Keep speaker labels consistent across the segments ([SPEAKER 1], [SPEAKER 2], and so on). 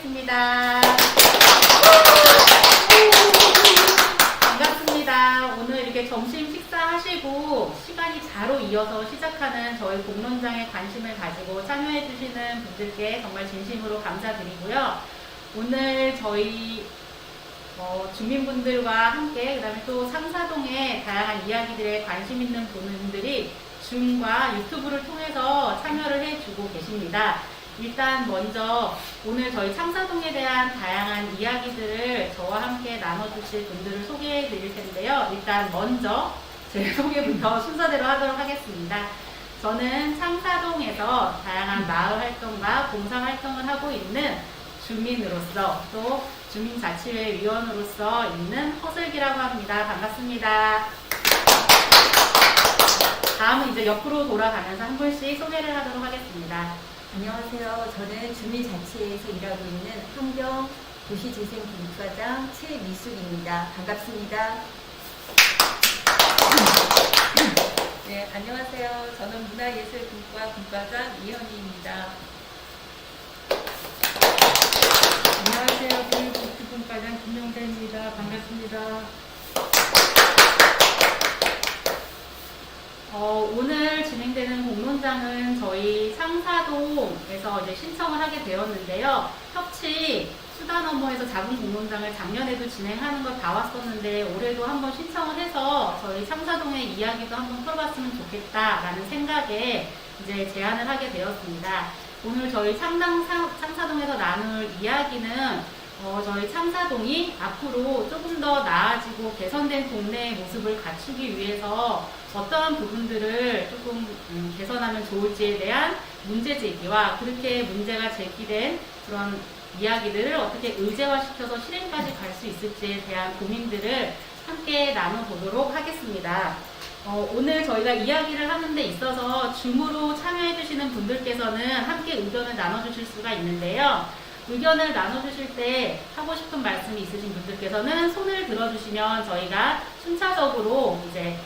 [SPEAKER 1] 모시겠습니다. 반갑습니다. 오늘 이렇게 점심 식사하시고 시간이 자로 이어서 시작하는 저희 공론장에 관심을 가지고 참여해주시는 분들께 정말 진심으로 감사드리고요. 오늘 저희 주민분들과 함께 그다음에 또 상사동의 다양한 이야기들에 관심 있는 분들이 줌과 유튜브를 통해서 참여를 해주고 계십니다. 일단 먼저 오늘 저희 상사동에 대한 다양한 이야기들을 저와 함께 나눠주실 분들을 소개해 드릴 텐데요. 일단 먼저 제 소개부터 순서대로 하도록 하겠습니다. 저는 상사동에서 다양한 마을 활동과 봉사 활동을 하고 있는 주민으로서 또 주민자치회 위원으로서 있는 허슬기라고 합니다. 반갑습니다. 다음은 이제 옆으로 돌아가면서 한 분씩 소개를 하도록 하겠습니다.
[SPEAKER 2] 안녕하세요. 저는 주민자치회에서 일하고 있는 환경도시재생분과장 최미숙입니다. 반갑습니다.
[SPEAKER 3] 네, 안녕하세요. 저는 문화예술분과 분과장 이현희입니다.
[SPEAKER 4] 안녕하세요. 교육복지분과장 김영대입니다. 반갑습니다.
[SPEAKER 1] 오늘 진행되는 공론장은 저희 상사동에서 이제 신청을 하게 되었는데요. 협치 수다 너머에서 작은 공론장을 작년에도 진행하는 걸 봐왔었는데 올해도 한번 신청을 해서 저희 상사동의 이야기도 한번 풀어봤으면 좋겠다라는 생각에 이제 제안을 하게 되었습니다. 오늘 저희 상사동에서 나눌 이야기는 저희 상사동이 앞으로 조금 더 나아지고 개선된 동네의 모습을 갖추기 위해서 어떠한 부분들을 조금 개선하면 좋을지에 대한 문제 제기와 그렇게 문제가 제기된 그런 이야기들을 어떻게 의제화시켜서 실행까지 갈 수 있을지에 대한 고민들을 함께 나눠보도록 하겠습니다. 오늘 저희가 이야기를 하는 데 있어서 줌으로 참여해 주시는 분들께서는 함께 의견을 나눠주실 수가 있는데요. 의견을 나눠주실 때 하고 싶은 말씀이 있으신 분들께서는 손을 들어주시면 저희가 순차적으로 이제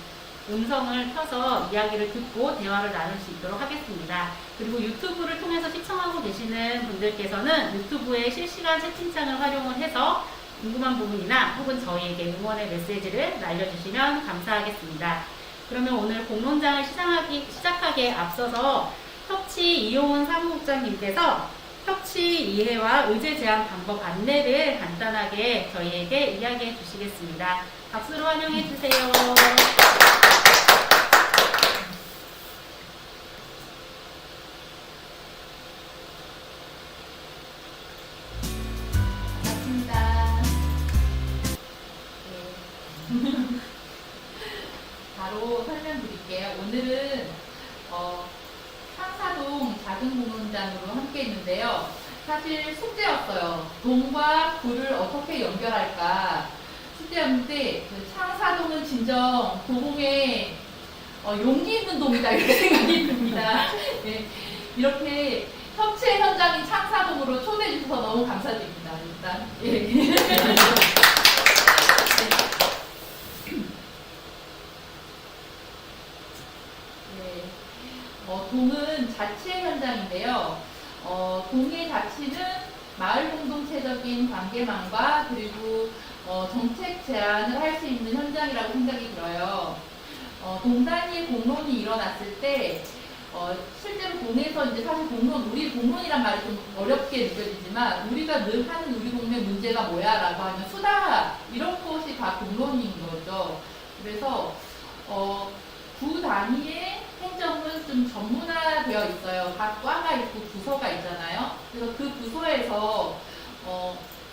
[SPEAKER 1] 음성을 켜서 이야기를 듣고 대화를 나눌 수 있도록 하겠습니다. 그리고 유튜브를 통해서 시청하고 계시는 분들께서는 유튜브의 실시간 채팅창을 활용을 해서 궁금한 부분이나 혹은 저희에게 응원의 메시지를 날려주시면 감사하겠습니다. 그러면 오늘 공론장을 시작하기에 앞서서 협치 이용훈 사무국장님께서 협치 이해와 의제 제안 방법 안내를 간단하게 저희에게 이야기해 주시겠습니다. 박수로 환영해 주세요. 반갑습니다. 네. 바로 설명드릴게요. 오늘은 상사동 작은 공론장으로 함께 했는데요. 사실 숙제였어요. 동과 구를 어떻게 연결할까 숙제였는데 상사동은 진정 도봉의 용기 있는 동이다 이렇게 생각이 듭니다. 네, 이렇게 협치의 현장인 상사동으로 초대해 주셔서 너무 감사드립니다. 일단 예. 동은 자치의 현장인데요. 동의 자치는 마을 공동체적인 관계망과 그리고 정책 제안을 할 수 있는 현장이라고 생각이 들어요. 동단위의 공론이 일어났을 때 실제로 동에서 이제 사실 우리 공론이란 말이 좀 어렵게 느껴지지만 우리가 늘 하는 우리 동네 문제가 뭐야 라고 하면 수다 이런 것이 다 공론인 거죠. 그래서 구 단위의 행정은 좀 전문화되어 있어요. 각 과가 있고 부서가 있잖아요. 그래서 그 부서에서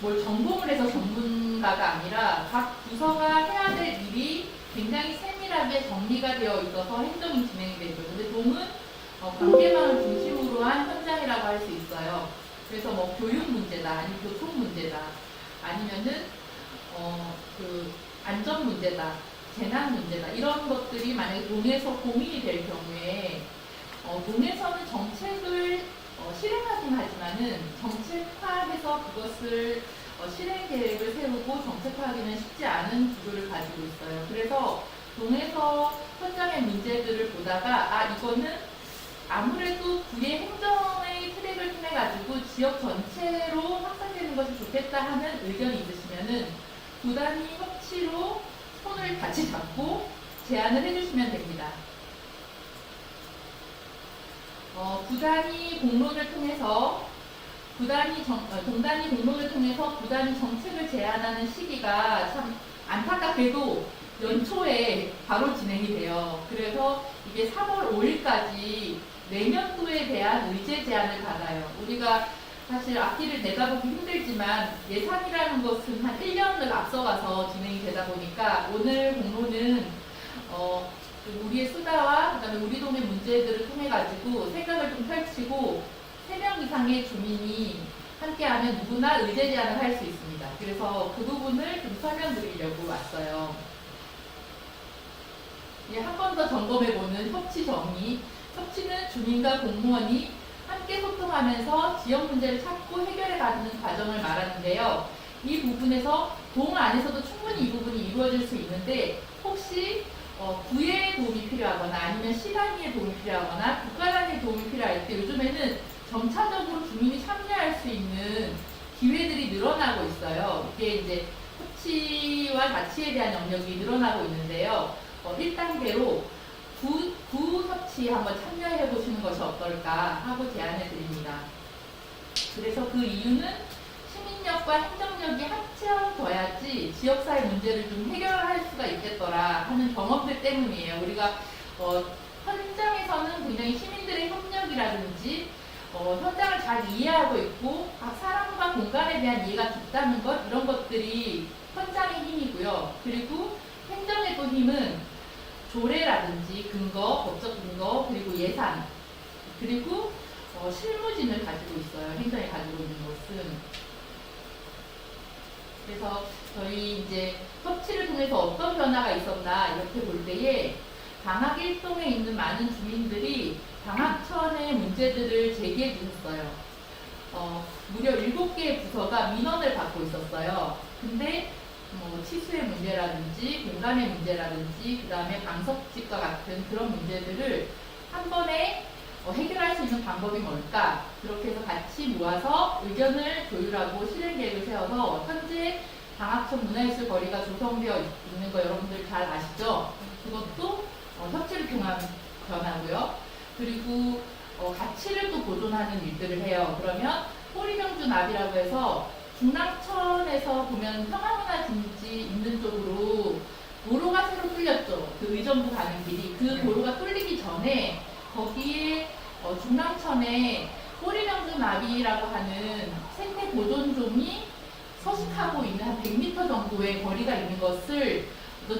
[SPEAKER 1] 뭘 전공을 해서 전문가가 아니라 각 부서가 해야 될 일이 굉장히 세밀하게 정리가 되어 있어서 행정이 진행이 되죠. 근데 동은 관계망을 중심으로 한 현장이라고 할 수 있어요. 그래서 뭐 교육 문제다, 아니면 교통 문제다, 아니면은 그 안전 문제다, 재난 문제다 이런 것들이 만약에 동에서 고민이 될 경우에 동에서는 정책을 실행하긴 하지만은 정책화해서 그것을 실행 계획을 세우고 정책화하기는 쉽지 않은 구조를 가지고 있어요. 그래서 동에서 현장의 문제들을 보다가 이거는 아무래도 구의 행정의 트랙을 통해
[SPEAKER 5] 통해가지고 지역 전체로 확산되는 것이 좋겠다 하는 의견이 있으시면은 구단위 협치로 손을 같이 잡고 제안을 해주시면 됩니다. 구단위 공론을 통해서 동단위 공론을 통해서 구단위 정책을 제안하는 시기가 참 안타깝게도 연초에 바로 진행이 돼요. 그래서 이게 3월 5일까지 내년도에 대한 의제 제안을 받아요. 우리가 사실 앞길을 내다보기 힘들지만 예산이라는 것은 한 1년을 앞서가서 진행이 되다 보니까 오늘 공론은 우리의 수다와 그다음에 우리 동네 문제들을 통해 가지고 생각을 좀 펼치고 3명 이상의 주민이 함께하면 누구나 의제 제안을 할 수 있습니다. 그래서 그 부분을 좀 설명드리려고 왔어요. 한 번 더 점검해보는 협치 정의. 협치는 주민과 공무원이 함께 소통하면서 지역 문제를 찾고 해결해가는 과정을 말하는데요. 이 부분에서 동 안에서도 충분히 이 부분이 이루어질 수 있는데 혹시 구의 도움이 필요하거나 아니면 시 단위의 도움이 필요하거나 국가 단위의 도움이 필요할 때 요즘에는 점차적으로 주민이 참여할 수 있는 기회들이 늘어나고 있어요. 이게 이제 협치와 자치에 대한 영역이 늘어나고 있는데요. 1단계로 구 협치 한번 참여해 보시는 것이 어떨까 하고 제안해 드립니다. 그래서 그 이유는 시민력과 행정력이 합쳐져야지 지역사회 문제를 좀 해결할 수가 있겠더라 하는 경험들 때문이에요. 우리가 현장에서는 굉장히 시민들의 협력이라든지 현장을 잘 이해하고 있고 각 사람과 공간에 대한 이해가 깊다는 것 이런 것들이 현장의 힘이고요. 그리고 행정의 또 힘은 조례라든지 근거, 법적 근거, 그리고 예산, 그리고 실무진을 가지고 있어요. 행정이 가지고 있는 것은. 그래서 저희 이제 협치를 통해서 어떤 변화가 있었나 이렇게 볼 때에 방학 일동에 있는 많은 주민들이 방학천의 문제들을 제기해 주셨어요. 무려 7개의 부서가 민원을 받고 있었어요. 근데 치수의 문제라든지 공간의 문제라든지 그 다음에 방석집과 같은 그런 문제들을 한 번에 해결할 수 있는 방법이 뭘까? 그렇게 해서 같이 모아서 의견을 조율하고 실행 계획을 세워서 현재 방학천 문화예술 거리가 조성되어 있는 거 여러분들 잘 아시죠? 그것도 협치를 통한 변화고요. 그리고 가치를 또 보존하는 일들을 해요. 그러면 호리병주 납이라고 해서 중랑천에서 보면 평화문화진지 있는 쪽으로 도로가 새로 뚫렸죠. 그 의정부 가는 길이. 그 도로가 뚫리기 전에 거기에 중랑천에 호리병주 납이라고 하는 생태 보존종이 서식하고 있는 한 100m 정도의 거리가 있는 것을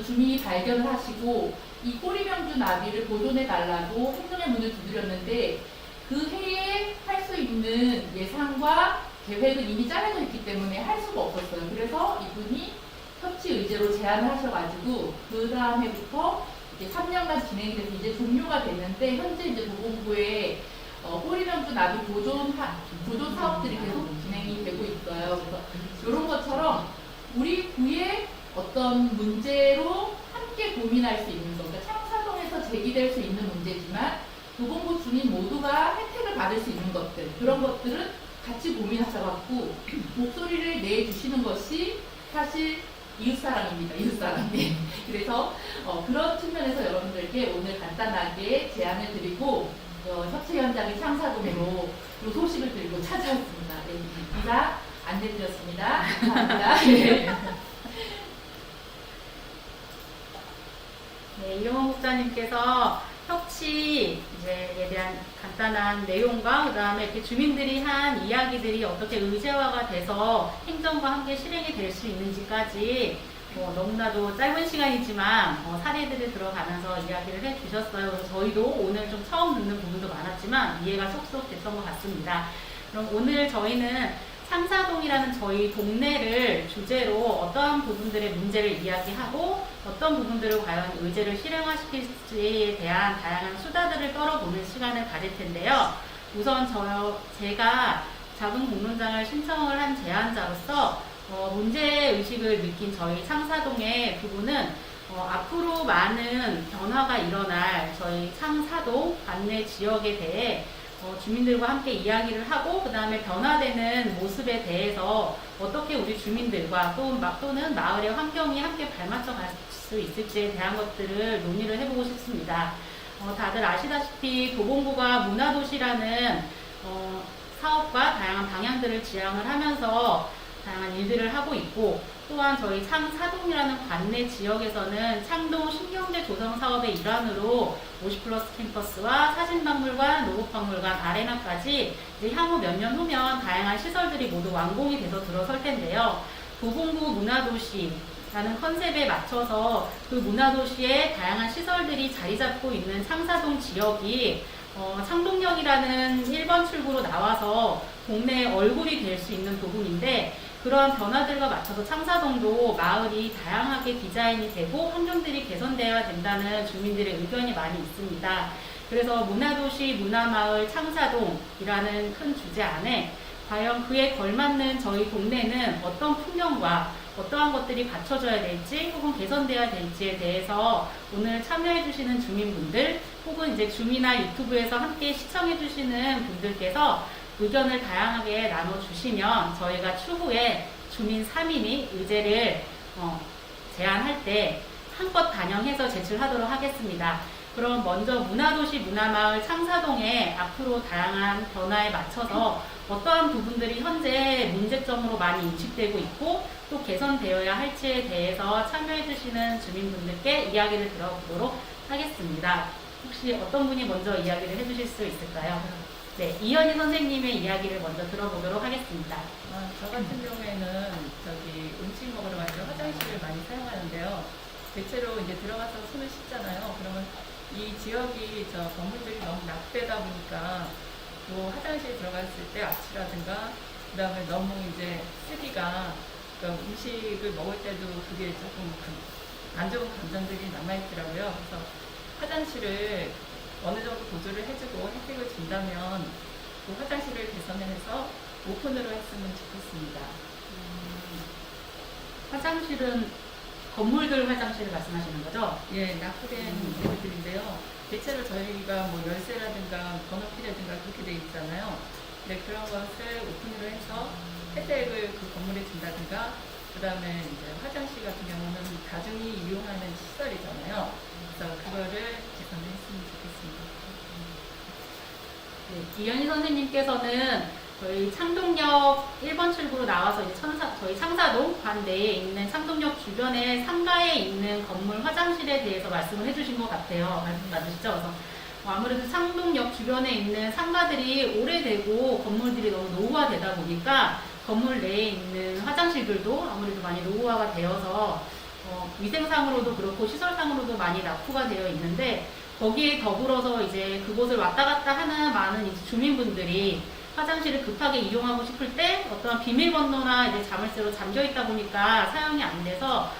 [SPEAKER 5] 주민이 발견을 하시고 이 호리병주 나비를 보존해 달라고 행정의 문을 두드렸는데 그 해에 할 수 있는 예산과 계획은 이미 짜여져 있기 때문에 할 수가 없었어요. 그래서 이분이 협치 의제로 제안을 하셔가지고 그 다음 해부터 이제 3년간 진행이 돼서 이제 종료가 됐는데 현재 이제 보건부에 호리병주 나비 보존 사업들이 계속 진행이 되고 있어요. 그래서 이런 것처럼 우리 구의 어떤 문제로 함께 고민할 수 있는 것, 그러니까 창사동에서 제기될 수 있는 문제지만 도봉구 주민 모두가 혜택을 받을 수 있는 것들, 그런 것들은 같이 고민하셔갖고 목소리를 내주시는 것이 사실 이웃사랑입니다. 이웃사랑. 네. 그래서 그런 측면에서 여러분들께 오늘 간단하게 제안을 드리고 협치 현장의 창사동으로 이 소식을 들고 찾아왔습니다. 네. 이상 안내드렸습니다. 감사합니다.
[SPEAKER 1] 네, 이용원 국장님께서 협치에 대한 간단한 내용과 그 다음에 이렇게 주민들이 한 이야기들이 어떻게 의제화가 돼서 행정과 함께 실행이 될 수 있는지까지 너무나도 짧은 시간이지만 사례들을 들어가면서 이야기를 해주셨어요. 그래서 저희도 오늘 좀 처음 듣는 부분도 많았지만 이해가 쏙쏙 됐던 것 같습니다. 그럼 오늘 저희는 창사동이라는 저희 동네를 주제로 어떠한 부분들의 문제를 이야기하고 어떤 부분들을 과연 의제를 실행화시킬지에 대한 다양한 수다들을 떨어보는 시간을 가질 텐데요. 우선 제가 작은 공론장을 신청을 한 제안자로서 문제의식을 느낀 저희 창사동의 부분은 앞으로 많은 변화가 일어날 저희 창사동 관내 지역에 대해 주민들과 함께 이야기를 하고 그 다음에 변화되는 모습에 대해서 어떻게 우리 주민들과 또는 마을의 환경이 함께 발맞춰 갈 수 있을지에 대한 것들을 논의를 해보고 싶습니다. 다들 아시다시피 도봉구가 문화도시라는 사업과 다양한 방향들을 지향을 하면서 다양한 일들을 하고 있고, 또한 저희 창사동이라는 관내 지역에서는 창동 신경제 조성 사업의 일환으로 50+ 캠퍼스와 사진박물관, 로봇박물관, 아레나까지 이제 향후 몇 년 후면 다양한 시설들이 모두 완공이 돼서 들어설 텐데요. 도봉구 문화도시라는 컨셉에 맞춰서 그 문화도시에 다양한 시설들이 자리 잡고 있는 창사동 지역이 창동역이라는 1번 출구로 나와서 동네의 얼굴이 될 수 있는 부분인데, 그러한 변화들과 맞춰서 창사동도 마을이 다양하게 디자인이 되고 환경들이 개선되어야 된다는 주민들의 의견이 많이 있습니다. 그래서 문화도시 문화마을 창사동이라는 큰 주제 안에 과연 그에 걸맞는 저희 동네는 어떤 풍경과 어떠한 것들이 갖춰져야 될지 혹은 개선되어야 될지에 대해서 오늘 참여해 주시는 주민분들 혹은 이제 줌이나 유튜브에서 함께 시청해 주시는 분들께서 의견을 다양하게 나눠주시면 저희가 추후에 주민 3인이 의제를 제안할 때 한껏 반영해서 제출하도록 하겠습니다. 그럼 먼저 문화도시 문화마을 창사동의 앞으로 다양한 변화에 맞춰서 어떠한 부분들이 현재 문제점으로 많이 인식되고 있고 또 개선되어야 할지에 대해서 참여해 주시는 주민분들께 이야기를 들어보도록 하겠습니다. 혹시 어떤 분이 먼저 이야기를 해주실 수 있을까요? 네, 이현희 선생님의 이야기를 먼저 들어보도록 하겠습니다.
[SPEAKER 3] 저 같은 경우에는 음식 먹으러 갈 때 화장실을 많이 사용하는데요. 대체로 이제 들어가서 손을 씻잖아요. 그러면 이 지역이 건물들이 너무 낙되다 보니까 또 화장실 들어갔을 때 악취라든가 그 다음에 너무 이제 쓰기가 음식을 먹을 때도 그게 조금 안 좋은 감정들이 남아있더라고요. 그래서 화장실을 어느 정도 보조를 해주고 혜택을 준다면 그 화장실을 개선해서 오픈으로 했으면 좋겠습니다.
[SPEAKER 1] 화장실은 건물들 화장실을 말씀하시는 거죠?
[SPEAKER 3] 예, 낙후된 건물들인데요. 대체로 저희가 뭐 열쇠라든가 번호키라든가 그렇게 돼 있잖아요. 네, 그런 것을 오픈으로 해서 혜택을 그 건물에 준다든가, 그 다음에 이제 화장실 같은 경우는 다중이 이용하는 시설이잖아요. 그래서 그거를 개선했으면 좋겠습니다.
[SPEAKER 1] 네, 이현희 선생님께서는 저희 창동역 1번 출구로 나와서 이제 저희 창사동 관내에 있는 창동역 주변에 상가에 있는 건물 화장실에 대해서 말씀을 해주신 것 같아요. 맞으시죠? 그래서 아무래도 창동역 주변에 있는 상가들이 오래되고 건물들이 너무 노후화되다 보니까 건물 내에 있는 화장실들도 아무래도 많이 노후화가 되어서 위생상으로도 그렇고 시설상으로도 많이 낙후가 되어 있는데, 거기에 더불어서 이제 그곳을 왔다 갔다 하는 많은 이제 주민분들이 화장실을 급하게 이용하고 싶을 때 어떠한 비밀번호나 이제 자물쇠로 잠겨 있다 보니까 사용이 안 돼서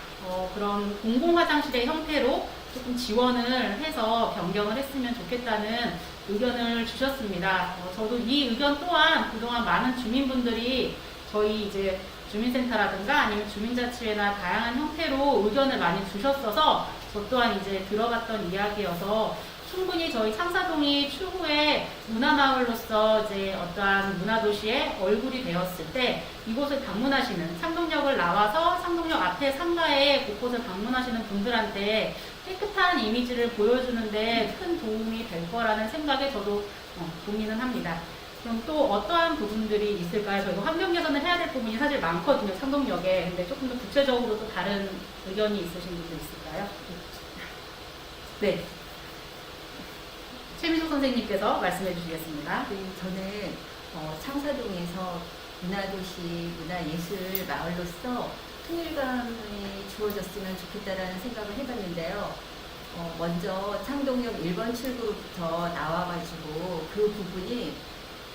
[SPEAKER 1] 그런 공공 화장실의 형태로 조금 지원을 해서 변경을 했으면 좋겠다는 의견을 주셨습니다. 저도 이 의견 또한 그동안 많은 주민분들이 저희 이제 주민센터라든가 아니면 주민자치회나 다양한 형태로 의견을 많이 주셨어서 저 또한 이제 들어봤던 이야기여서 충분히 저희 창사동이 추후에 문화마을로서 이제 어떠한 문화도시의 얼굴이 되었을 때 이곳을 방문하시는 창동역을 나와서 창동역 앞에 상가에 곳곳을 방문하시는 분들한테 깨끗한 이미지를 보여주는데 큰 도움이 될 거라는 생각에 저도 고민은 합니다. 그럼 또 어떠한 부분들이 있을까요? 저희가 환경 개선을 해야 될 부분이 사실 많거든요, 창동역에. 근데 조금 더 구체적으로 또 다른 의견이 있으신 분들 있을까요? 네. 최미숙 선생님께서 말씀해 주시겠습니다.
[SPEAKER 2] 저는 창사동에서 문화도시, 문화예술 마을로서 통일감이 주어졌으면 좋겠다라는 생각을 해봤는데요. 먼저 창동역 1번 출구부터 나와가지고 그 부분이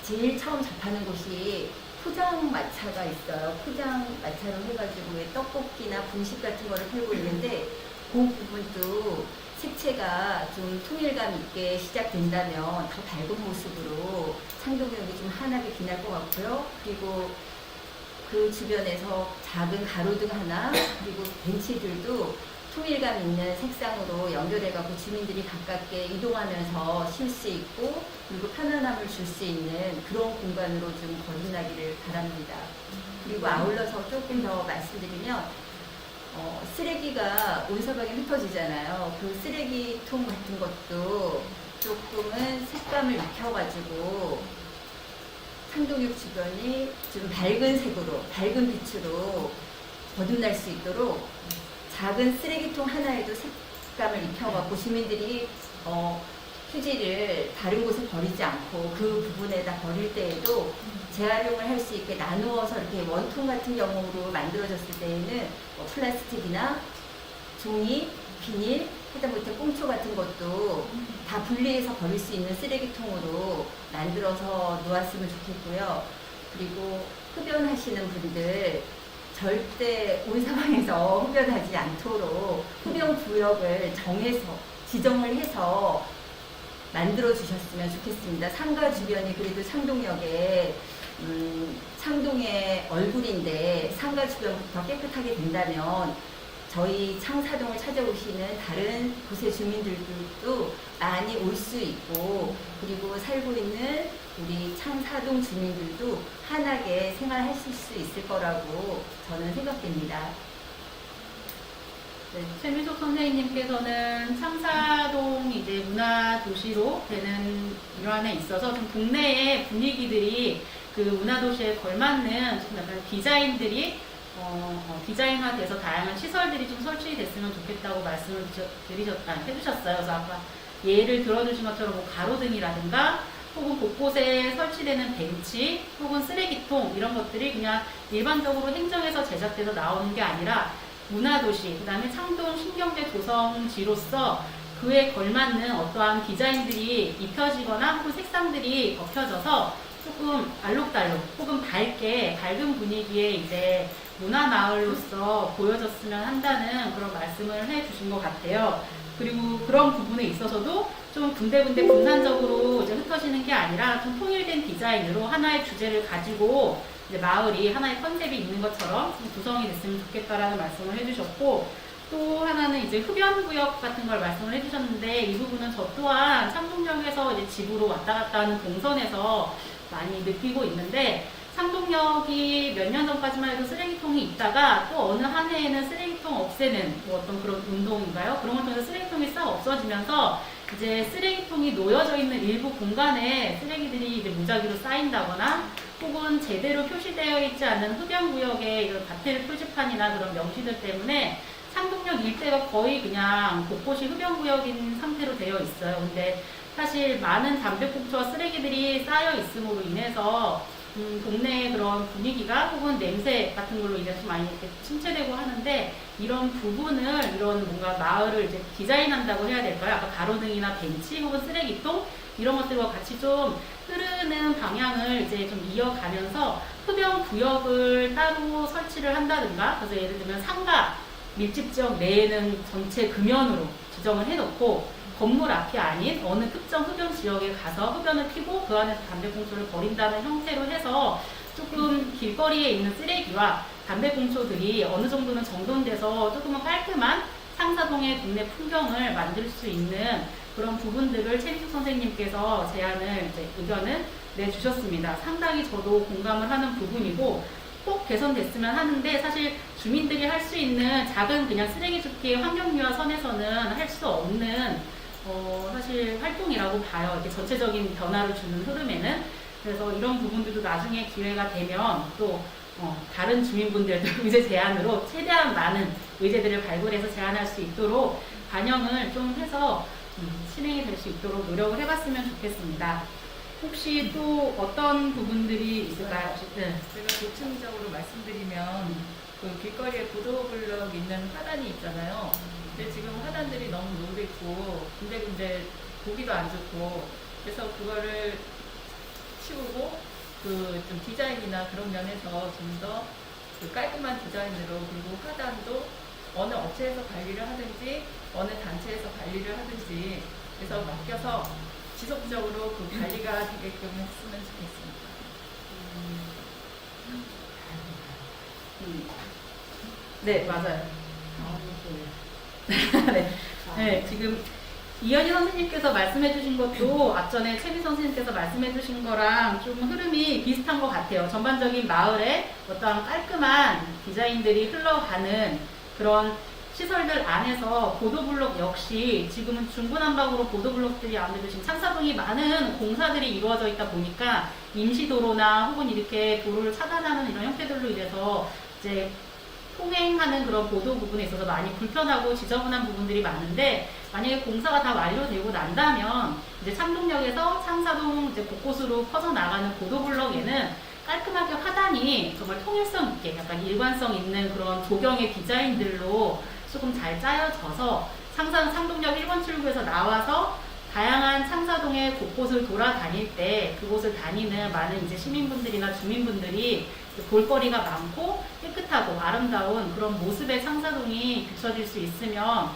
[SPEAKER 2] 제일 처음 접하는 곳이 포장마차가 있어요. 포장마차로 해가지고 왜 떡볶이나 분식 같은 거를 팔고 있는데 그 부분도 색채가 좀 통일감 있게 시작된다면 더 밝은 모습으로 창동역이 좀 환하게 빛날 것 같고요. 그리고 그 주변에서 작은 가로등 하나, 그리고 벤치들도 통일감 있는 색상으로 연결해갖고 주민들이 가깝게 이동하면서 쉴 수 있고 그리고 편안함을 줄 수 있는 그런 공간으로 좀 거듭나기를 바랍니다. 그리고 아울러서 조금 더 말씀드리면 쓰레기가 온 사방에 흩어지잖아요. 그 쓰레기통 같은 것도 조금은 색감을 입혀가지고 상동역 주변이 좀 밝은 색으로, 밝은 빛으로 거듭날 수 있도록 작은 쓰레기통 하나에도 색감을 입혀갖고 주민들이 휴지를 다른 곳에 버리지 않고 그 부분에다 버릴 때에도 재활용을 할 수 있게 나누어서 이렇게 원통 같은 경우로 만들어졌을 때에는 플라스틱이나 종이, 비닐, 하다못해 꽁초 같은 것도 다 분리해서 버릴 수 있는 쓰레기통으로 만들어서 놓았으면 좋겠고요. 그리고 흡연하시는 분들 절대 온 사방에서 흡연하지 않도록 흡연 구역을 지정을 해서 만들어 주셨으면 좋겠습니다. 상가 주변이 그래도 창동역에 창동의 얼굴인데 상가 주변부터 깨끗하게 된다면 저희 창사동을 찾아오시는 다른 곳의 주민들도 많이 올 수 있고 그리고 살고 있는 우리 창사동 주민들도 환하게 생활하실 수 있을 거라고 저는 생각됩니다.
[SPEAKER 1] 네, 최미숙 선생님께서는 창사동 이제 문화 도시로 되는 일환에 있어서 좀 동네의 분위기들이 그 문화 도시에 걸맞는 좀 약간 디자인들이 디자인화돼서 다양한 시설들이 좀 설치됐으면 좋겠다고 말씀을 해주셨어요. 그래서 아까 예를 들어주신 것처럼 뭐 가로등이라든가 혹은 곳곳에 설치되는 벤치 혹은 쓰레기통 이런 것들이 그냥 일반적으로 행정에서 제작돼서 나오는 게 아니라 문화도시, 그 다음에 창동 신경제 조성지로서 그에 걸맞는 어떠한 디자인들이 입혀지거나 혹은 색상들이 덮여져서 조금 알록달록 혹은 밝은 분위기에 이제 문화마을로서 보여졌으면 한다는 그런 말씀을 해주신 것 같아요. 그리고 그런 부분에 있어서도 좀 군데군데 분산적으로 이제 흩어지는 게 아니라 좀 통일된 디자인으로 하나의 주제를 가지고 이제 마을이 하나의 컨셉이 있는 것처럼 좀 구성이 됐으면 좋겠다라는 말씀을 해주셨고, 또 하나는 이제 흡연구역 같은 걸 말씀을 해주셨는데, 이 부분은 저 또한 창동역에서 이제 집으로 왔다 갔다 하는 동선에서 많이 느끼고 있는데, 창동역이 몇 년 전까지만 해도 쓰레기통이 있다가 또 어느 한 해에는 쓰레기통 없애는 뭐 어떤 그런 운동인가요? 그런 걸 통해서 쓰레기통이 싹 없어지면서 이제 쓰레기통이 놓여져 있는 일부 공간에 쓰레기들이 이제 무작위로 쌓인다거나 혹은 제대로 표시되어 있지 않은 흡연구역에 이런 바테르 표지판이나 그런 명시들 때문에 창동역 일대가 거의 그냥 곳곳이 흡연구역인 상태로 되어 있어요. 근데 사실 많은 담배꽁초와 쓰레기들이 쌓여 있음으로 인해서 동네의 그런 분위기가 혹은 냄새 같은 걸로 인해서 많이 이렇게 침체되고 하는데, 이런 부분을 이런 뭔가 마을을 이제 디자인한다고 해야 될까요? 아까 가로등이나 벤치 혹은 쓰레기통 이런 것들과 같이 좀 흐르는 방향을 이제 좀 이어가면서 흡연 구역을 따로 설치를 한다든가, 그래서 예를 들면 상가 밀집 지역 내에는 전체 금연으로 지정을 해놓고 건물 앞이 아닌 어느 특정 흡연 지역에 가서 흡연을 피고 그 안에서 담배꽁초를 버린다는 형태로 해서 조금 길거리에 있는 쓰레기와 담배꽁초들이 어느 정도는 정돈돼서 조금은 깔끔한 창사동의 동네 풍경을 만들 수 있는 그런 부분들을 최미숙 선생님께서 의견을 내주셨습니다. 상당히 저도 공감을 하는 부분이고 꼭 개선됐으면 하는데, 사실 주민들이 할 수 있는 작은 그냥 쓰레기 줍기 환경미화 선에서는 할 수 없는 사실 활동이라고 봐요. 이렇게 전체적인 변화를 주는 흐름에는. 그래서 이런 부분들도 나중에 기회가 되면 또 다른 주민분들도 의제 제안으로 최대한 많은 의제들을 발굴해서 제안할 수 있도록 반영을 좀 해서 실행이 될 수 있도록 노력을 해봤으면 좋겠습니다. 혹시 또 어떤 부분들이 있을까요? 네.
[SPEAKER 3] 제가 보충적으로 말씀드리면 그 길거리에 보도블럭 있는 화단이 있잖아요. 근데 지금 화단들이 너무 노랗고 군데군데 보기도 안 좋고, 그래서 그거를 치우고 그 좀 디자인이나 그런 면에서 좀 더 그 깔끔한 디자인으로, 그리고 화단도 어느 업체에서 관리를 하든지 어느 단체에서 관리를 하든지 그래서 맡겨서 지속적으로 그 관리가 되게끔 했으면 좋겠습니다.
[SPEAKER 1] 네, 맞아요. 네, 지금 이현희 선생님께서 말씀해 주신 것도 앞전에 최민 선생님께서 말씀해 주신 거랑 좀 흐름이 비슷한 것 같아요. 전반적인 마을에 어떠한 깔끔한 디자인들이 흘러가는 그런 시설들 안에서 보도블록 역시 지금은 중구난방으로 보도블록들이 아무래도 지금 창사동이 많은 공사들이 이루어져 있다 보니까 임시도로나 혹은 이렇게 도로를 차단하는 이런 형태들로 인해서 이제 통행하는 그런 보도 부분에 있어서 많이 불편하고 지저분한 부분들이 많은데, 만약에 공사가 다 완료되고 난다면 이제 창동역에서 창사동 이제 곳곳으로 퍼져나가는 보도블럭에는 깔끔하게 화단이 정말 통일성 있게 약간 일관성 있는 그런 조경의 디자인들로 조금 잘 짜여져서 창동역 1번 출구에서 나와서 다양한 창사동의 곳곳을 돌아다닐 때 그곳을 다니는 많은 이제 시민분들이나 주민분들이 볼거리가 많고 깨끗하고 아름다운 그런 모습의 창사동이 비춰질 수 있으면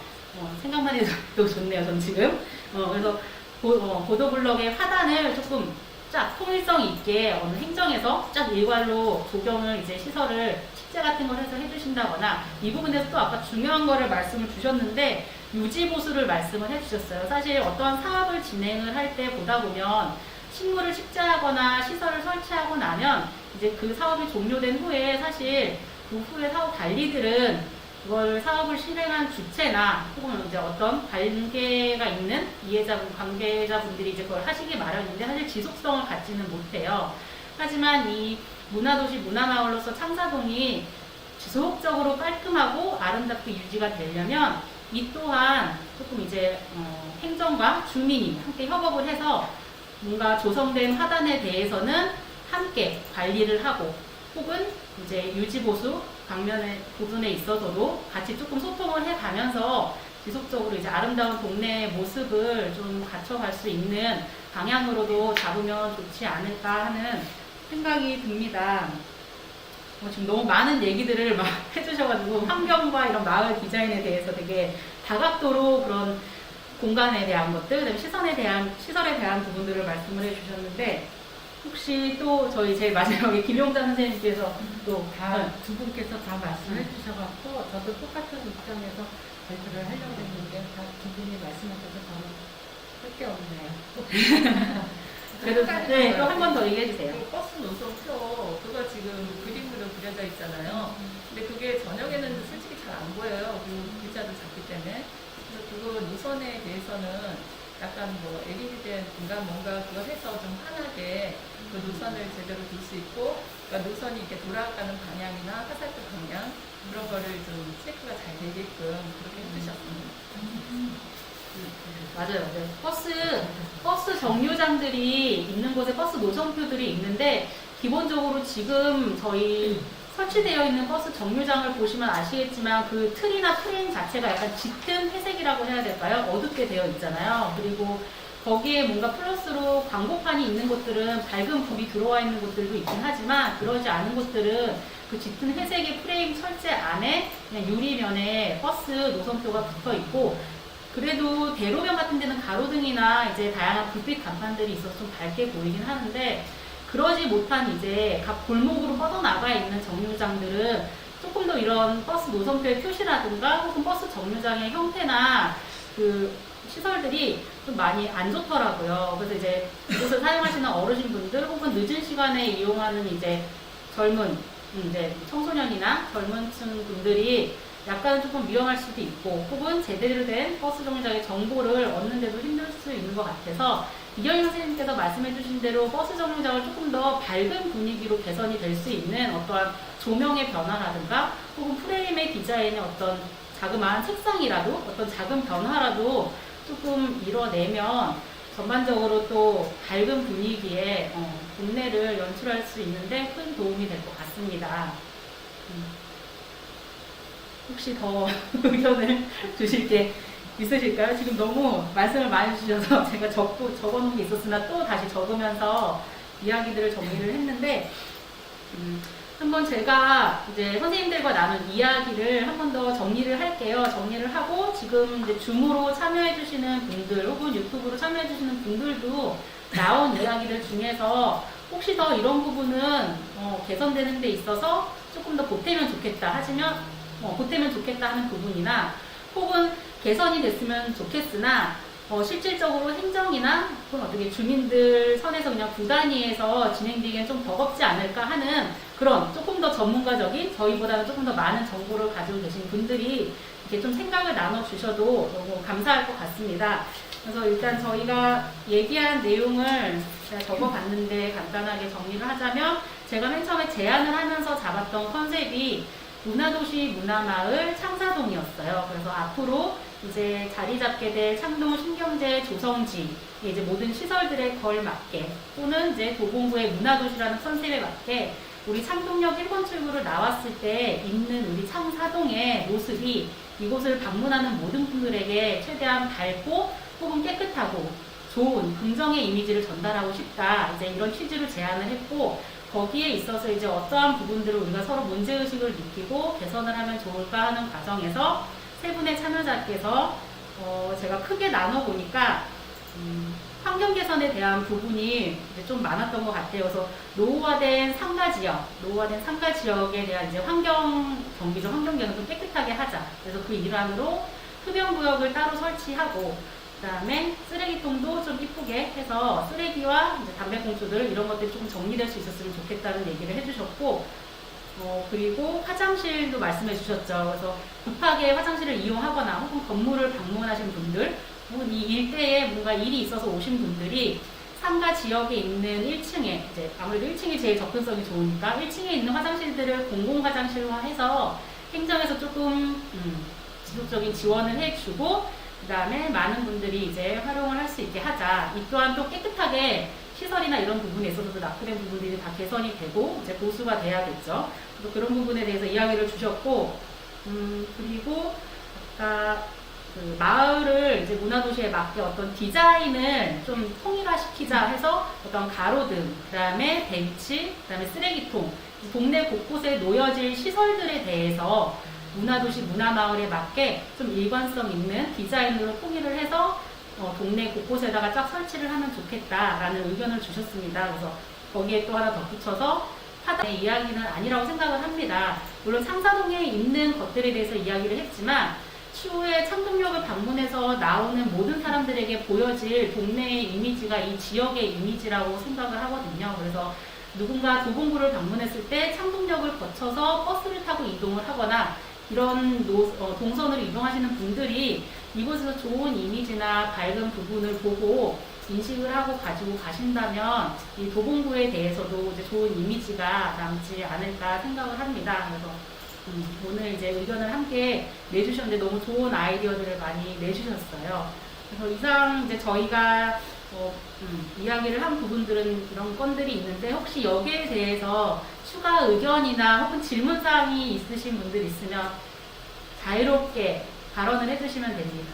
[SPEAKER 1] 생각만 해도 좋네요. 전 지금 그래서 보도블럭의 화단을 조금 쫙 통일성 있게 어느 행정에서 쫙 일괄로 조경을 이제 시설을 식재 같은 걸 해서 해주신다거나, 이 부분에서 또 아까 중요한 거를 말씀을 주셨는데 유지보수를 말씀을 해주셨어요. 사실 어떠한 사업을 진행을 할 때 보다 보면 식물을 식재하거나 시설을 설치하고 나면 이제 그 사업이 종료된 후에 사실 그 후에 사업 관리들은 그걸 사업을 실행한 주체나 혹은 이제 어떤 관계가 있는 이해자분, 관계자분들이 이제 그걸 하시기 마련인데 사실 지속성을 갖지는 못해요. 하지만 이 문화도시 문화마을로서 창사동이 지속적으로 깔끔하고 아름답게 유지가 되려면 이 또한 조금 이제 행정과 주민이 함께 협업을 해서 뭔가 조성된 화단에 대해서는 함께 관리를 하고, 혹은 이제 유지보수 방면의 부분에 있어서도 같이 조금 소통을 해가면서 지속적으로 이제 아름다운 동네의 모습을 좀 갖춰갈 수 있는 방향으로도 잡으면 좋지 않을까 하는 생각이 듭니다. 지금 너무 많은 얘기들을 막 해주셔가지고 환경과 이런 마을 디자인에 대해서 되게 다각도로 그런 공간에 대한 것들, 그다음에 시설에 대한 부분들을 말씀을 해주셨는데, 혹시 또 저희 제일 마지막에 김용자 선생님께서 또
[SPEAKER 4] 두 분께서 다 말씀해 주셔갖고 저도 똑같은 입장에서 발표를 하려고 했는데 다 두 분이 말씀하셔서 저는 할 게 없네요.
[SPEAKER 1] 그래도 네, 또 한 번 더 얘기해 주세요.
[SPEAKER 3] 그 버스 노선표 그거 지금 그림으로 그려져 있잖아요. 근데 그게 저녁에는 솔직히 잘 안 보여요. 그 글자도 작기 때문에. 그래서 그거 노선에 대해서는 약간 뭐 LED된 뭔가 그거 해서 좀 환하게 그 노선을 제대로 둘 수 있고, 그러니까 노선이 이렇게 돌아가는 방향이나 화살표 방향 그런 거를 좀 체크가 잘 되게끔 그렇게 해주셨습니다.
[SPEAKER 1] 맞아요. 네. 버스 정류장들이 있는 곳에 버스 노선표들이 있는데, 기본적으로 지금 저희 설치되어 있는 버스 정류장을 보시면 아시겠지만 그 틀이나 프레임 자체가 약간 짙은 회색이라고 해야 될까요? 어둡게 되어 있잖아요. 그리고 거기에 뭔가 플러스로 광고판이 있는 곳들은 밝은 불이 들어와 있는 곳들도 있긴 하지만, 그러지 않은 곳들은 그 짙은 회색의 프레임 철제 안에 그냥 유리면에 버스 노선표가 붙어 있고, 그래도 대로변 같은 데는 가로등이나 이제 다양한 불빛 간판들이 있어서 좀 밝게 보이긴 하는데, 그러지 못한 이제 각 골목으로 뻗어나가 있는 정류장들은 조금 더 이런 버스 노선표의 표시라든가 혹은 버스 정류장의 형태나 그 시설들이 좀 많이 안 좋더라고요. 그래서 이제 이곳을 사용하시는 어르신분들 혹은 늦은 시간에 이용하는 이제 젊은 이제 청소년이나 젊은 층 분들이 약간 조금 위험할 수도 있고, 혹은 제대로 된 버스 정류장의 정보를 얻는데도 힘들 수 있는 것 같아서, 이경희 선생님께서 말씀해 주신 대로 버스 정류장을 조금 더 밝은 분위기로 개선이 될 수 있는 어떠한 조명의 변화라든가 혹은 프레임의 디자인의 어떤 자그마한 색상이라도 어떤 작은 변화라도 조금 이뤄내면 전반적으로 또 밝은 분위기의 동네를 연출할 수 있는데 큰 도움이 될 것 같습니다. 혹시 더 의견을 주실 게 있으실까요? 지금 너무 말씀을 많이 주셔서 제가 적어놓은 게 있었으나 또 다시 적으면서 이야기들을 정리를 했는데, 한번 제가 이제 선생님들과 나눈 이야기를 한 번 더 정리를 할게요. 정리를 하고, 지금 이제 줌으로 참여해주시는 분들 혹은 유튜브로 참여해주시는 분들도 나온 이야기들 중에서 혹시 더 이런 부분은 개선되는 데 있어서 조금 더 보태면 좋겠다 하시면 보태면 좋겠다 하는 부분이나, 혹은 개선이 됐으면 좋겠으나 실질적으로 행정이나 혹은 어떻게 주민들 선에서 그냥 구 단위에서 진행되기엔 좀 버겁지 않을까 하는 그런 조금 더 전문가적인 저희보다는 조금 더 많은 정보를 가지고 계신 분들이 이렇게 좀 생각을 나눠주셔도 너무 감사할 것 같습니다. 그래서 일단 저희가 얘기한 내용을 제가 적어봤는데 간단하게 정리를 하자면 제가 맨 처음에 제안을 하면서 잡았던 컨셉이 문화도시 문화마을 창사동이었어요. 그래서 앞으로 이제 자리 잡게 될 창동 신경제 조성지 이제 모든 시설들에 걸맞게 또는 이제 도봉구의 문화도시라는 컨셉에 맞게 우리 창동역 1번 출구를 나왔을 때 있는 우리 창사동의 모습이 이곳을 방문하는 모든 분들에게 최대한 밝고 혹은 깨끗하고 좋은 긍정의 이미지를 전달하고 싶다. 이제 이런 취지로 제안을 했고 거기에 있어서 이제 어떠한 부분들을 우리가 서로 문제의식을 느끼고 개선을 하면 좋을까 하는 과정에서 세 분의 참여자께서 제가 크게 나눠보니까 환경 개선에 대한 부분이 이제 좀 많았던 것 같아요. 그래서 노후화된 상가 지역에 대한 이제 환경 경비적 환경 개선 좀 깨끗하게 하자. 그래서 그 일환으로 흡연 구역을 따로 설치하고 그다음에 쓰레기통도 좀 이쁘게 해서 쓰레기와 이제 담배꽁초들 이런 것들이 조금 정리될 수 있었으면 좋겠다는 얘기를 해주셨고 그리고 화장실도 말씀해 주셨죠. 그래서 급하게 화장실을 이용하거나 혹은 건물을 방문하신 분들 혹은 이 일대에 뭔가 일이 있어서 오신 분들이 상가 지역에 있는 1층에 이제 아무래도 1층이 제일 접근성이 좋으니까 1층에 있는 화장실들을 공공 화장실화해서 행정에서 조금 지속적인 지원을 해주고 그 다음에 많은 분들이 이제 활용을 할 수 있게 하자. 이 또한 또 깨끗하게 시설이나 이런 부분에 있어서도 낙후된 부분들이 다 개선이 되고 이제 보수가 돼야겠죠. 그래서 그런 부분에 대해서 이야기를 주셨고 그리고 아까 그 마을을 이제 문화도시에 맞게 어떤 디자인을 좀 통일화시키자 해서 어떤 가로등, 그 다음에 벤치, 그 다음에 쓰레기통, 동네 곳곳에 놓여질 시설들에 대해서 문화도시 문화마을에 맞게 좀 일관성 있는 디자인으로 통일을 해서 동네 곳곳에다가 쫙 설치를 하면 좋겠다라는 의견을 주셨습니다. 그래서 거기에 또 하나 덧붙여서 하나의 이야기는 아니라고 생각을 합니다. 물론 창사동에 있는 것들에 대해서 이야기를 했지만 추후에 창동역을 방문해서 나오는 모든 사람들에게 보여질 동네의 이미지가 이 지역의 이미지라고 생각을 하거든요. 그래서 누군가 도봉구를 방문했을 때 창동역을 거쳐서 버스를 타고 이동을 하거나 이런 동선으로 이동하시는 분들이 이곳에서 좋은 이미지나 밝은 부분을 보고 인식을 하고 가지고 가신다면 이 도봉구에 대해서도 이제 좋은 이미지가 남지 않을까 생각을 합니다. 그래서 오늘 이제 의견을 함께 내주셨는데 너무 좋은 아이디어들을 많이 내주셨어요. 그래서 이상 이제 저희가 이야기를 한 부분들은 이런 건들이 있는데 혹시 여기에 대해서 추가 의견이나 혹은 질문사항이 있으신 분들 있으면 자유롭게 발언을 해주시면 됩니다.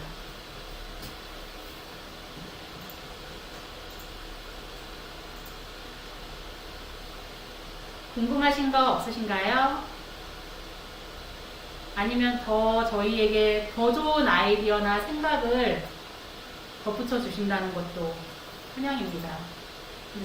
[SPEAKER 1] 궁금하신 거 없으신가요? 아니면 더 저희에게 더 좋은 아이디어나 생각을 덧붙여 주신다는 것도 환영입니다.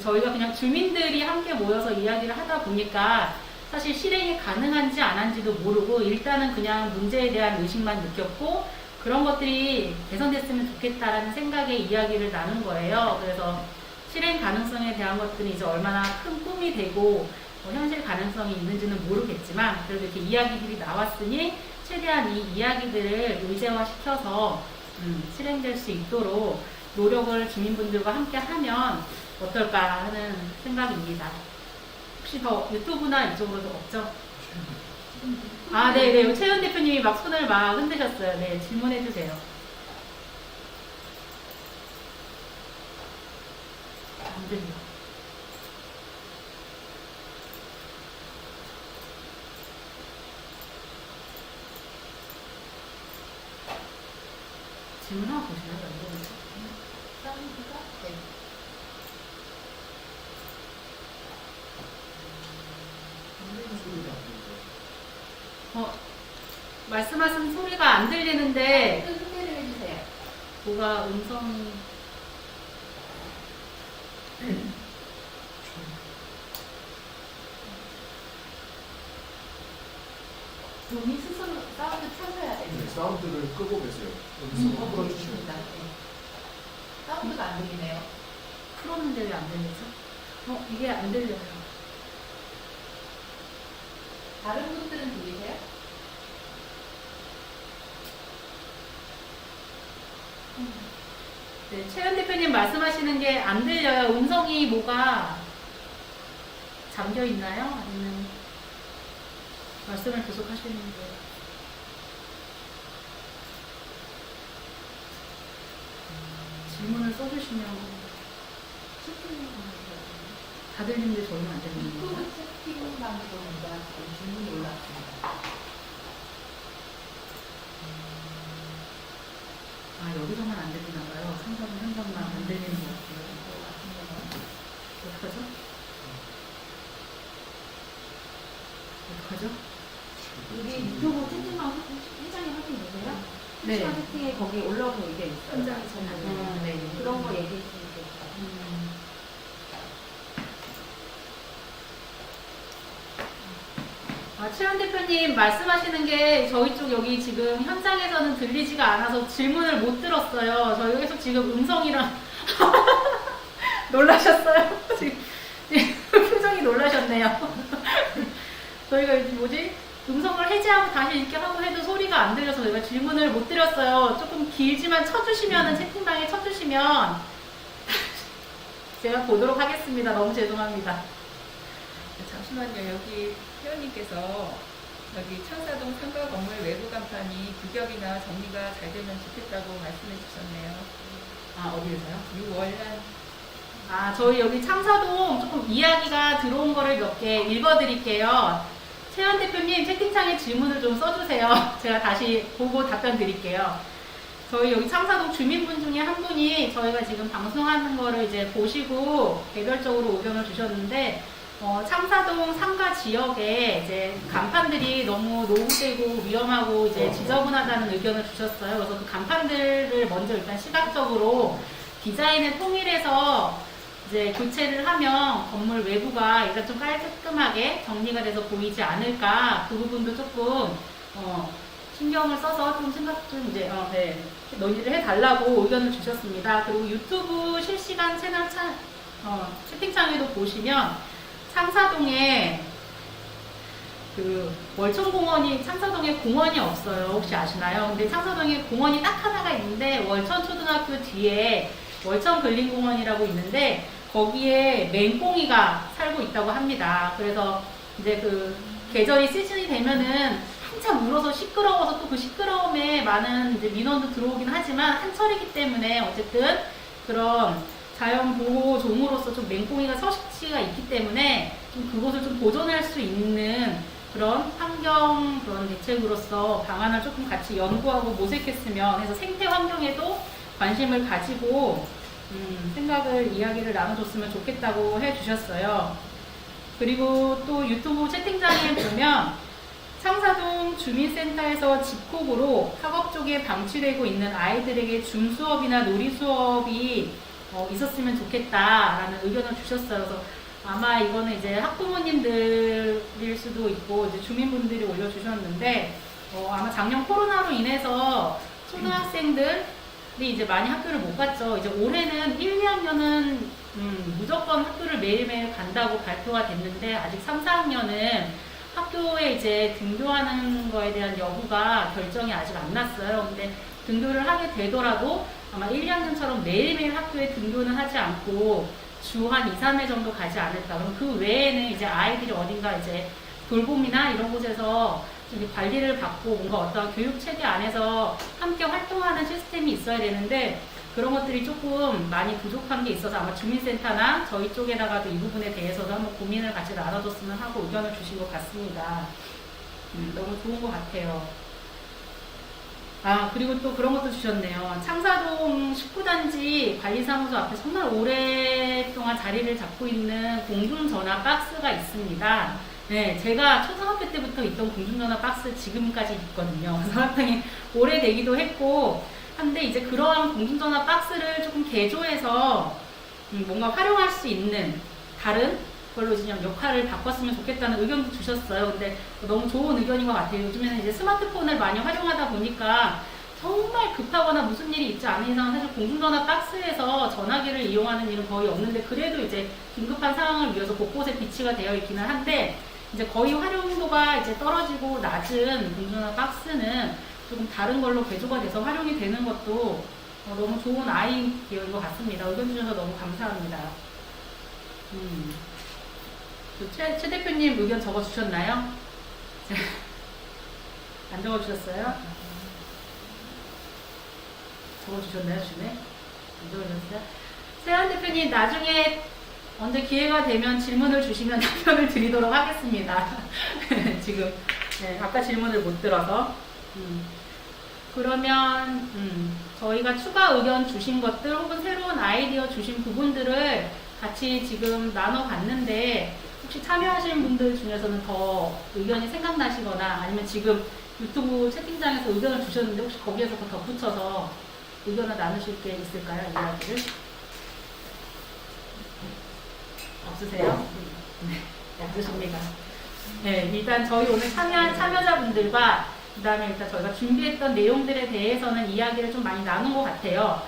[SPEAKER 1] 저희가 그냥 주민들이 함께 모여서 이야기를 하다 보니까 사실 실행이 가능한지 안 한지도 모르고 일단은 그냥 문제에 대한 의식만 느꼈고 그런 것들이 개선됐으면 좋겠다라는 생각에 이야기를 나눈 거예요. 그래서 실행 가능성에 대한 것들이 이제 얼마나 큰 꿈이 되고 현실 가능성이 있는지는 모르겠지만 그래도 이렇게 이야기들이 나왔으니 최대한 이 이야기들을 의제화시켜서 실행될 수 있도록 노력을 주민분들과 함께 하면 어떨까 하는 생각입니다. 혹시 더 유튜브나 이쪽으로도 없죠? 아, 네. 최현 대표님이 막 손을 막 흔드셨어요. 네, 질문해 주세요. 안 들려. 질문 하나 보시나요?
[SPEAKER 5] 네.
[SPEAKER 1] 말씀하신 소리가 안 들리는데
[SPEAKER 5] 큰 소개를 해주세요.
[SPEAKER 1] 뭐가 음성이
[SPEAKER 5] 본인 스스로 사운드 켜셔야 돼요.
[SPEAKER 6] 사운드를 끄고 계세요. 여기서 풀어주시면
[SPEAKER 5] 있습니다. 사운드가 안 들리네요.
[SPEAKER 1] 풀었는데 왜 안 들리죠? 이게 안 들려요.
[SPEAKER 5] 다른 분들은 들리세요?
[SPEAKER 1] 네, 최현 대표님 말씀하시는 게 안 들려요. 음성이 뭐가 잠겨 있나요? 아니면 말씀을 계속 하시는데. 질문을 써주시면 다 들리는데 저희는 안 들리는 거예요.
[SPEAKER 5] 유튜브 채팅 방송입니다. 지금 질문이 올라왔습니다.
[SPEAKER 1] 여기서만 안 들리나 봐요. 상담은 현장만 안 들리는 것 같아요. 어떡하죠? 어떡하죠?
[SPEAKER 7] 우리 유튜브 채팅방 현장에 확인 되세요?
[SPEAKER 1] 네.
[SPEAKER 7] 채팅에 거기 올라오는 의견 있어요.
[SPEAKER 1] 현장에 전화. 네.
[SPEAKER 7] 그런 거 얘기해 주시면 될 것 같아요.
[SPEAKER 1] 최현 대표님 말씀하시는 게 저희 쪽 여기 지금 현장에서는 들리지가 않아서 질문을 못 들었어요. 저희 계속 지금 음성이랑 놀라셨어요? 지금 표정이 놀라셨네요. 저희가 이제 뭐지? 음성을 해제하고 다시 이렇게 하고 해도 소리가 안 들려서 저희가 질문을 못 드렸어요. 조금 길지만 쳐주시면은 채팅방에 쳐주시면 제가 보도록 하겠습니다. 너무 죄송합니다.
[SPEAKER 3] 잠시만요. 여기 회원님께서 여기 천사동 상가 건물 외부 간판이 규격이나 정리가 잘 되면 좋겠다고 말씀해 주셨네요.
[SPEAKER 1] 어디에서요?
[SPEAKER 3] 6월란
[SPEAKER 1] 저희 여기 창사동 조금 이야기가 들어온 거를 몇 개 읽어드릴게요. 최현 대표님 채팅창에 질문을 좀 써주세요. 제가 다시 보고 답변 드릴게요. 저희 여기 창사동 주민분 중에 한 분이 저희가 지금 방송하는 거를 이제 보시고 개별적으로 의견을 주셨는데, 창사동 상가 지역에 이제 간판들이 너무 노후되고 위험하고 이제 지저분하다는 의견을 주셨어요. 그래서 그 간판들을 먼저 일단 시각적으로 디자인을 통일해서 이제 교체를 하면 건물 외부가 일단 좀 깔끔하게 정리가 돼서 보이지 않을까. 그 부분도 조금 신경을 써서 좀 생각 좀 이제 논의를 해달라고 의견을 주셨습니다. 그리고 유튜브 실시간 채널 채팅창에도 보시면 창사동에 그 월천공원이 창사동에 공원이 없어요. 혹시 아시나요? 근데 창사동에 공원이 딱 하나가 있는데 월천초등학교 뒤에 월천근린공원이라고 있는데 거기에 맹꽁이가 살고 있다고 합니다. 그래서 이제 그 계절이 시즌이 되면은 한참 울어서 시끄러워서 또 그 시끄러움에 많은 이제 민원도 들어오긴 하지만 한철이기 때문에 어쨌든 그런 자연보호종으로서 좀 맹꽁이가 서식지가 있기 때문에 좀 그곳을 좀 보존할 수 있는 그런 환경 그런 대책으로서 방안을 조금 같이 연구하고 모색했으면 해서 생태 환경에도 관심을 가지고 이야기를 나눠줬으면 좋겠다고 해주셨어요. 그리고 또 유튜브 채팅창에 보면 창사동 주민센터에서 집콕으로 학업 쪽에 방치되고 있는 아이들에게 줌 수업이나 놀이 수업이 있었으면 좋겠다라는 의견을 주셨어요. 그래서 아마 이거는 이제 학부모님들일 수도 있고 이제 주민분들이 올려주셨는데 아마 작년 코로나로 인해서 초등학생들이 이제 많이 학교를 못 갔죠. 이제 올해는 1, 2학년은 무조건 학교를 매일매일 간다고 발표가 됐는데 아직 3, 4학년은 학교에 이제 등교하는 거에 대한 여부가 결정이 아직 안 났어요. 근데 등교를 하게 되더라도 아마 1, 2학년처럼 매일매일 학교에 등교는 하지 않고 주 한 2, 3회 정도 가지 않을까. 그럼 그 외에는 이제 아이들이 어딘가 이제 돌봄이나 이런 곳에서 관리를 받고 뭔가 어떤 교육 체계 안에서 함께 활동하는 시스템이 있어야 되는데 그런 것들이 조금 많이 부족한 게 있어서 아마 주민센터나 저희 쪽에다가도 이 부분에 대해서도 한번 고민을 같이 나눠줬으면 하고 의견을 주신 것 같습니다. 너무 좋은 것 같아요. 그리고 또 그런 것도 주셨네요. 창사동 19단지 관리사무소 앞에 정말 오랫동안 자리를 잡고 있는 공중전화 박스가 있습니다. 네, 제가 초등학교 때부터 있던 공중전화 박스 지금까지 있거든요. 그래서 상당히 오래되기도 했고 한데 이제 그러한 공중전화 박스를 조금 개조해서 뭔가 활용할 수 있는 다른 걸로 그냥 역할을 바꿨으면 좋겠다는 의견도 주셨어요. 근데 너무 좋은 의견인 것 같아요. 요즘에는 이제 스마트폰을 많이 활용하다 보니까 정말 급하거나 무슨 일이 있지 않은 이상은 사실 공중전화 박스에서 전화기를 이용하는 일은 거의 없는데, 그래도 이제 긴급한 상황을 위해서 곳곳에 비치가 되어 있기는 한데, 이제 거의 활용도가 이제 떨어지고 낮은 공중전화 박스는 조금 다른 걸로 개조가 돼서 활용이 되는 것도 너무 좋은 아이디어인 것 같습니다. 의견 주셔서 너무 감사합니다. 최 대표님 의견 적어주셨나요? 안 적어주셨어요? 적어주셨나요, 주에? 안 적어주셨어요? 세환 대표님, 나중에 언제 기회가 되면 질문을 주시면 답변을 드리도록 하겠습니다. 지금, 네, 아까 질문을 못 들어서. 그러면, 저희가 추가 의견 주신 것들 혹은 새로운 아이디어 주신 부분들을 같이 지금 나눠봤는데, 혹시 참여하신 분들 중에서는 더 의견이 생각나시거나 아니면 지금 유튜브 채팅창에서 의견을 주셨는데 혹시 거기에서 더 덧붙여서 의견을 나누실 게 있을까요? 이야기를? 없으세요? 네, 없으십니다. 네, 일단 저희 오늘 참여한 참여자분들과 그 다음에 일단 저희가 준비했던 내용들에 대해서는 이야기를 좀 많이 나눈 것 같아요.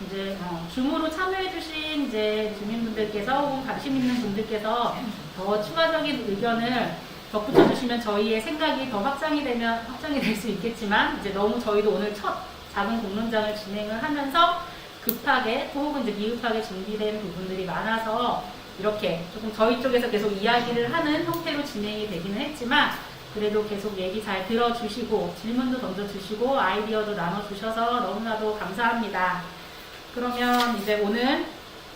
[SPEAKER 1] 이제 줌으로 참여해주신 이제 주민분들께서 혹은 관심 있는 분들께서 더 추가적인 의견을 덧붙여 주시면 저희의 생각이 더 확장이 될 수 있겠지만, 이제 너무 저희도 오늘 첫 작은 공론장을 진행을 하면서 급하게 또 혹은 이제 미흡하게 준비된 부분들이 많아서 이렇게 조금 저희 쪽에서 계속 이야기를 하는 형태로 진행이 되기는 했지만, 그래도 계속 얘기 잘 들어주시고 질문도 던져주시고 아이디어도 나눠주셔서 너무나도 감사합니다. 그러면 이제 오늘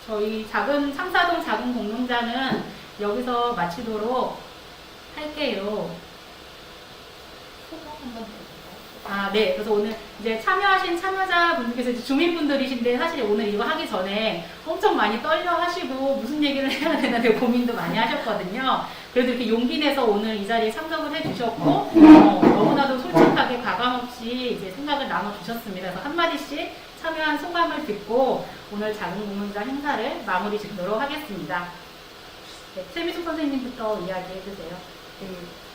[SPEAKER 1] 저희 창사동 작은 공론장은 여기서 마치도록 할게요. 네. 그래서 오늘 이제 참여하신 참여자분들께서 이제 주민분들이신데 사실 오늘 이거 하기 전에 엄청 많이 떨려 하시고 무슨 얘기를 해야 되나 되게 고민도 많이 하셨거든요. 그래도 이렇게 용기 내서 오늘 이 자리에 참석을 해주셨고, 너무나도 솔직하게 과감없이 이제 생각을 나눠주셨습니다. 그래서 한마디씩 참여한 소감을 듣고 오늘 작은 공론장 행사를 마무리 짓도록 하겠습니다. 네, 최미숙 선생님부터 이야기해주세요.
[SPEAKER 2] 네,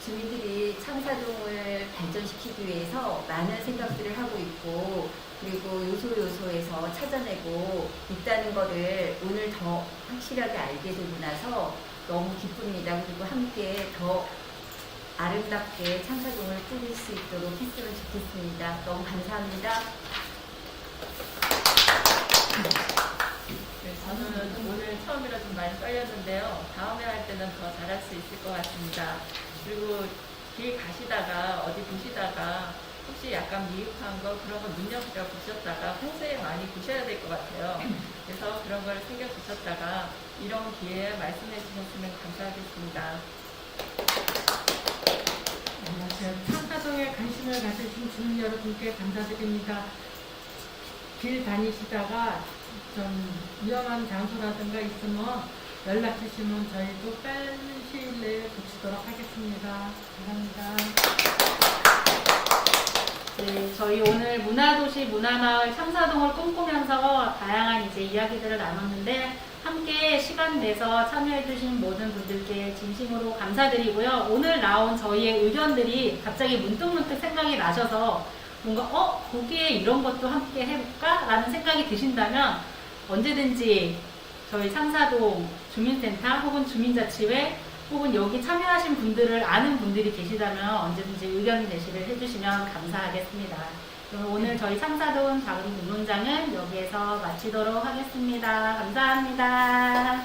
[SPEAKER 2] 주민들이 창사동을 발전시키기 위해서 많은 생각들을 하고 있고, 그리고 요소에서 찾아내고 있다는 것을 오늘 더 확실하게 알게 되고 나서 너무 기쁩니다. 그리고 함께 더 아름답게 창사동을 꾸릴 수 있도록 했으면 좋겠습니다. 너무 감사합니다.
[SPEAKER 3] 네, 저는 오늘 처음이라 좀 많이 떨렸는데요. 다음에 할 때는 더 잘할 수 있을 것 같습니다. 그리고 길 가시다가 어디 보시다가 혹시 약간 미흡한 거 그런 거 눈여겨보셨다가 평소에 많이 보셔야 될 것 같아요. 그래서 그런 걸 챙겨주셨다가 이런 기회에 말씀해 주셨으면 감사하겠습니다.
[SPEAKER 4] 창사동에 관심을 가지신 주민 여러분께 감사드립니다. 길 다니시다가 좀 위험한 장소라든가 있으면 연락 주시면 저희도 빠른 시일 내에 고치도록 하겠습니다. 감사합니다.
[SPEAKER 1] 네, 저희 오늘 문화도시 문화마을 창사동을 꿈꾸면서 다양한 이제 이야기들을 나눴는데 함께 시간 내서 참여해주신 모든 분들께 진심으로 감사드리고요. 오늘 나온 저희의 의견들이 갑자기 문득문득 생각이 나셔서 뭔가 거기에 이런 것도 함께 해볼까? 라는 생각이 드신다면 언제든지 저희 창사동 주민센터 혹은 주민자치회 혹은 여기 참여하신 분들을 아는 분들이 계시다면 언제든지 의견 제시를 해주시면 감사하겠습니다. 그럼 오늘 저희 창사동 작은 공론장은 여기에서 마치도록 하겠습니다. 감사합니다.